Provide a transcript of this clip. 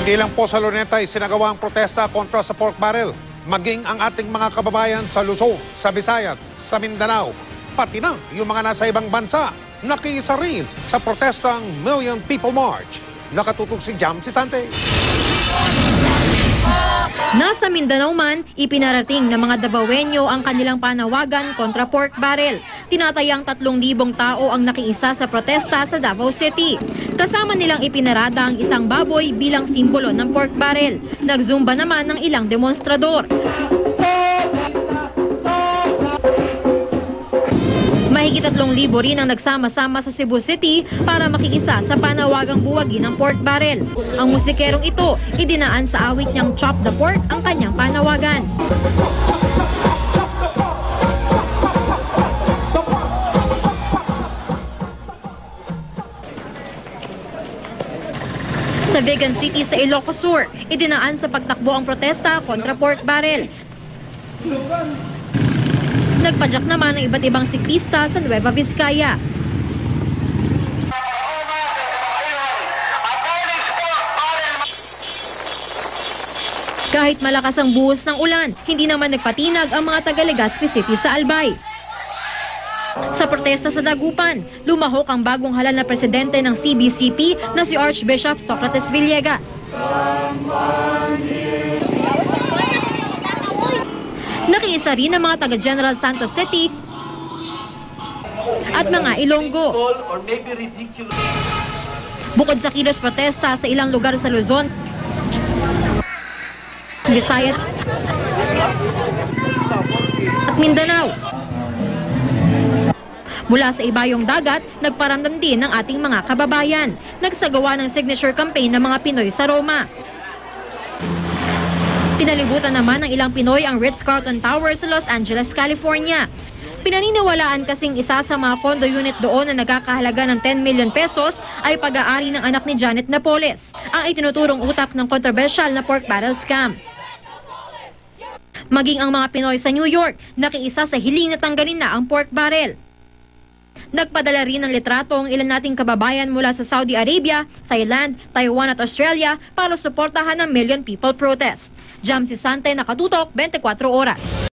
Hindi lang po sa Luneta isinagawa ang protesta kontra sa pork barrel. Maging ang ating mga kababayan sa Luzon, sa Visayas, sa Mindanao, pati na yung mga nasa ibang bansa, nakiisa rin sa protestang Million People March. Nakatutok si Jam Sisante. Nasa Mindanao man, ipinarating ng mga Dabawenyo ang kanilang panawagan kontra pork barrel. Tinatayang 3,000 tao ang nakiisa sa protesta sa Davao City. Kasama nilang ipinarada ang isang baboy bilang simbolo ng pork barrel. Nagzumba naman ng ilang demonstrador. Mahigit 3,000 rin ang nagsama-sama sa Cebu City para makiisa sa panawagang buwagin ng pork barrel. Ang musikerong ito, idinaan sa awit niyang Chop the Pork ang kanyang panawagan. Sa Vegan City sa Ilocos Sur, idinaan sa pagtakbo ang protesta kontra pork barrel. Nagpadyak naman ng iba't ibang siklista sa Nueva Vizcaya. Kahit malakas ang buhos ng ulan, hindi naman nagpatinag ang mga taga-Legazpi City sa Albay. Sa protesta sa Dagupan, lumahok ang bagong halal na presidente ng CBCP na si Archbishop Socrates Villegas. Nakiisa rin ang mga taga-General Santos City at mga Ilonggo. Bukod sa kilos protesta sa ilang lugar sa Luzon, Visayas at Mindanao. Mula sa ibayong dagat, nagparamdam din ng ating mga kababayan. Nagsagawa ng signature campaign ng mga Pinoy sa Roma. Pinalibutan naman ng ilang Pinoy ang Ritz-Carlton Tower sa Los Angeles, California. Pinaniniwalaan kasing isa sa mga condo unit doon na nagkakahalaga ng 10 million pesos ay pag-aari ng anak ni Janet Napoles, ang itinuturong utak ng kontrobersyal na pork barrel scam. Maging ang mga Pinoy sa New York, nakiisa sa hiling na tanggalin na ang pork barrel. Nagpadala rin ng litrato ang ilan nating kababayan mula sa Saudi Arabia, Thailand, Taiwan at Australia para suportahan ang Million People Protest. Jam Sisante, Nakatutok, 24 Oras.